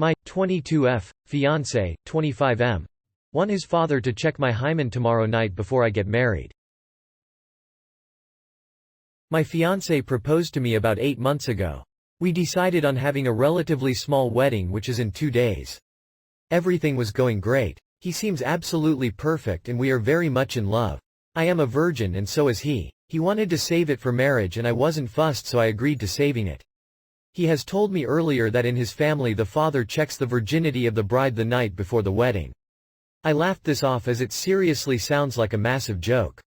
My 22F fiance, 25M, want his father to check my hymen tomorrow night before I get married. My fiance proposed to me about 8 months ago. We decided on having a relatively small wedding, which is in 2 days. Everything was going great. He seems absolutely perfect and we are very much in love. I am a virgin and so is he. He wanted to save it for marriage and I wasn't fussed, so I agreed to saving it. He has told me earlier that in his family the father checks the virginity of the bride the night before the wedding. I laughed this off as it seriously sounds like a massive joke.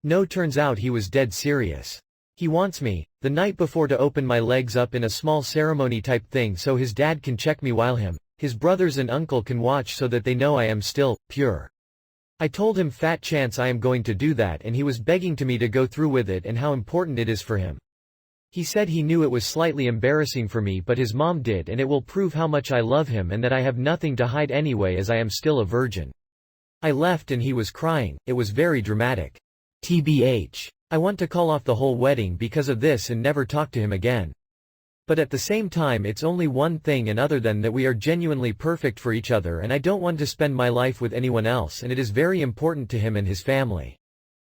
No, turns out he was dead serious. He wants me, the night before, to open my legs up in a small ceremony type thing so his dad can check me while his brothers and uncle can watch so that they know I am still pure. I told him fat chance I am going to do that, and he was begging to me to go through with it and how important it is for him. He said he knew it was slightly embarrassing for me, but his mom did, and it will prove how much I love him and that I have nothing to hide anyway as I am still a virgin. I left and he was crying. It was very dramatic. TBH. I want to call off the whole wedding because of this and never talk to him again. But at the same time it's only one thing, and other than that we are genuinely perfect for each other and I don't want to spend my life with anyone else, and it is very important to him and his family.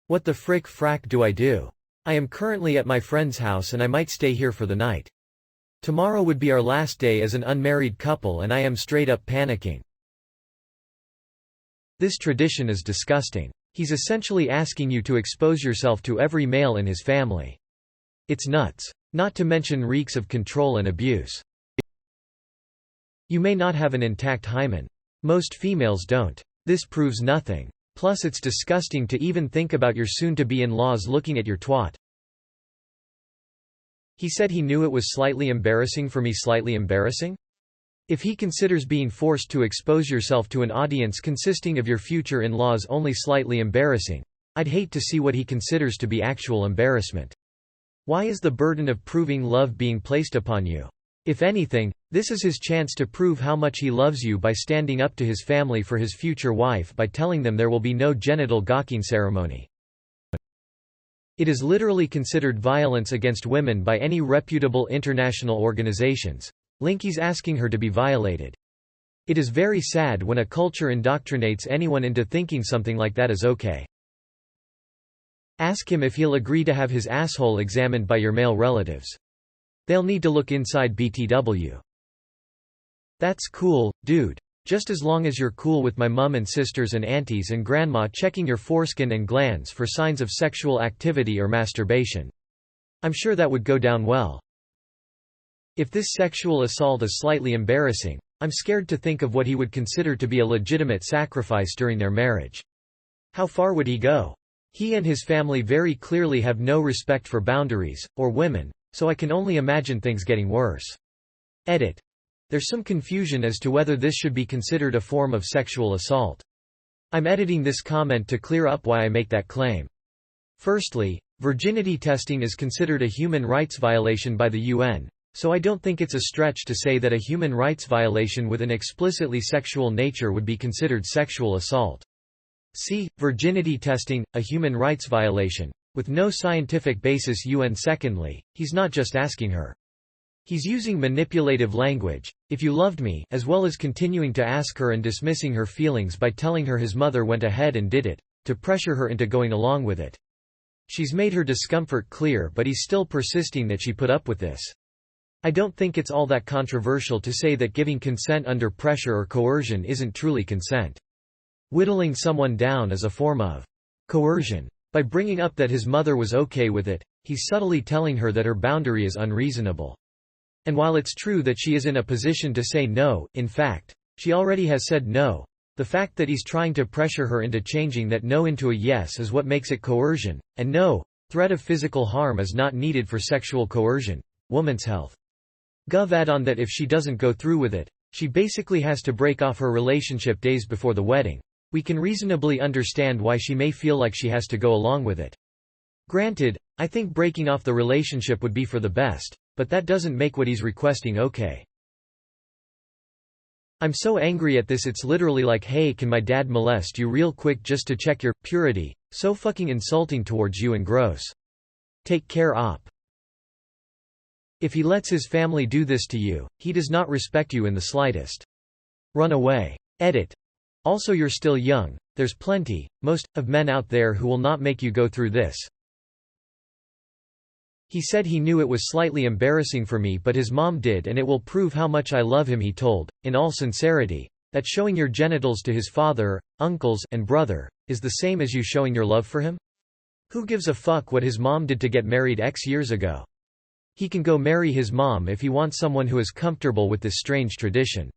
What the frack do I do? I am currently at my friend's house and I might stay here for the night. Tomorrow would be our last day as an unmarried couple and I am straight up panicking. This tradition is disgusting. He's essentially asking you to expose yourself to every male in his family. It's nuts. Not to mention reeks of control and abuse. You may not have an intact hymen. Most females don't. This proves nothing. Plus it's disgusting to even think about your soon-to-be-in-laws looking at your twat. He said he knew it was slightly embarrassing for me. Slightly embarrassing? If he considers being forced to expose yourself to an audience consisting of your future in-laws only slightly embarrassing, I'd hate to see what he considers to be actual embarrassment. Why is the burden of proving love being placed upon you? If anything, this is his chance to prove how much he loves you by standing up to his family for his future wife by telling them there will be no genital gawking ceremony. It is literally considered violence against women by any reputable international organizations. Linky's asking her to be violated. It is very sad when a culture indoctrinates anyone into thinking something like that is okay. Ask him if he'll agree to have his asshole examined by your male relatives. They'll need to look inside BTW. That's cool, dude. Just as long as you're cool with my mum and sisters and aunties and grandma checking your foreskin and glands for signs of sexual activity or masturbation. I'm sure that would go down well. If this sexual assault is slightly embarrassing, I'm scared to think of what he would consider to be a legitimate sacrifice during their marriage. How far would he go? He and his family very clearly have no respect for boundaries, or women, so I can only imagine things getting worse. Edit. There's some confusion as to whether this should be considered a form of sexual assault. I'm editing this comment to clear up why I make that claim. Firstly, virginity testing is considered a human rights violation by the UN. So I don't think it's a stretch to say that a human rights violation with an explicitly sexual nature would be considered sexual assault. See, virginity testing, a human rights violation, with no scientific basis. UN. Secondly, he's not just asking her. He's using manipulative language, if you loved me, as well as continuing to ask her and dismissing her feelings by telling her his mother went ahead and did it, to pressure her into going along with it. She's made her discomfort clear, but he's still persisting that she put up with this. I don't think it's all that controversial to say that giving consent under pressure or coercion isn't truly consent. Whittling someone down is a form of coercion. By bringing up that his mother was okay with it, he's subtly telling her that her boundary is unreasonable. And while it's true that she is in a position to say no, in fact, she already has said no, the fact that he's trying to pressure her into changing that no into a yes is what makes it coercion, and no threat of physical harm is not needed for sexual coercion. Woman's Health. Gov. Add on that if she doesn't go through with it, she basically has to break off her relationship days before the wedding. We can reasonably understand why she may feel like she has to go along with it. Granted, I think breaking off the relationship would be for the best, but that doesn't make what he's requesting okay. I'm so angry at this, it's literally like, hey, can my dad molest you real quick just to check your purity? So fucking insulting towards you and gross. Take care, op. If he lets his family do this to you, he does not respect you in the slightest. Run away. Edit. Also, you're still young, there's plenty, most, of men out there who will not make you go through this. He said he knew it was slightly embarrassing for me, but his mom did, and it will prove how much I love him, he told, in all sincerity, that showing your genitals to his father, uncles, and brother is the same as you showing your love for him? Who gives a fuck what his mom did to get married X years ago? He can go marry his mom if he wants someone who is comfortable with this strange tradition.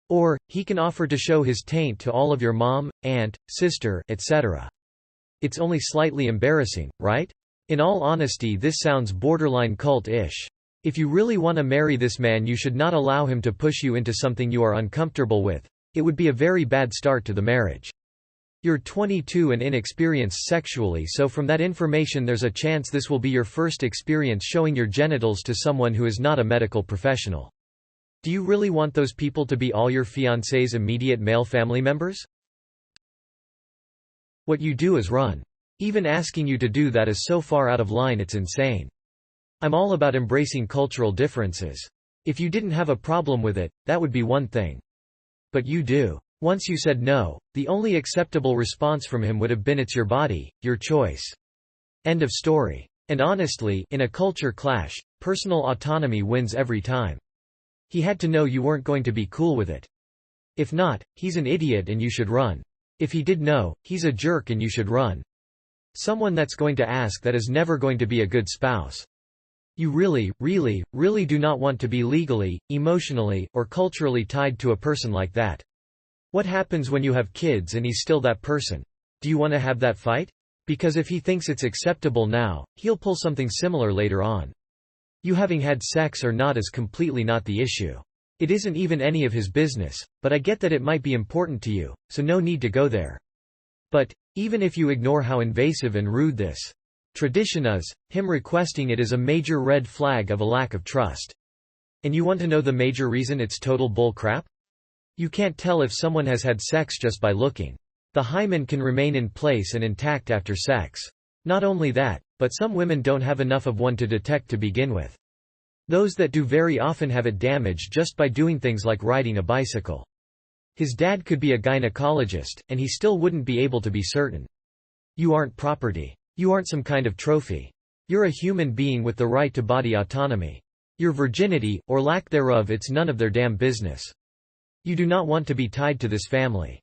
Or, he can offer to show his taint to all of your mom, aunt, sister, etc. It's only slightly embarrassing, right? In all honesty, this sounds borderline cult-ish. If you really want to marry this man, you should not allow him to push you into something you are uncomfortable with. It would be a very bad start to the marriage. You're 22 and inexperienced sexually, so from that information there's a chance this will be your first experience showing your genitals to someone who is not a medical professional. Do you really want those people to be all your fiancé's immediate male family members? What you do is run. Even asking you to do that is so far out of line it's insane. I'm all about embracing cultural differences. If you didn't have a problem with it, that would be one thing. But you do. Once you said no, the only acceptable response from him would have been it's your body, your choice. End of story. And honestly, in a culture clash, personal autonomy wins every time. He had to know you weren't going to be cool with it. If not, he's an idiot and you should run. If he did know, he's a jerk and you should run. Someone that's going to ask that is never going to be a good spouse. You really, really, really do not want to be legally, emotionally, or culturally tied to a person like that. What happens when you have kids and he's still that person? Do you want to have that fight? Because if he thinks it's acceptable now, he'll pull something similar later on. You having had sex or not is completely not the issue. It isn't even any of his business, but I get that it might be important to you, so no need to go there. But, even if you ignore how invasive and rude this tradition is, him requesting it is a major red flag of a lack of trust. And you want to know the major reason it's total bull crap? You can't tell if someone has had sex just by looking. The hymen can remain in place and intact after sex. Not only that, but some women don't have enough of one to detect to begin with. Those that do very often have it damaged just by doing things like riding a bicycle. His dad could be a gynecologist, and he still wouldn't be able to be certain. You aren't property. You aren't some kind of trophy. You're a human being with the right to body autonomy. Your virginity, or lack thereof, it's none of their damn business. You do not want to be tied to this family.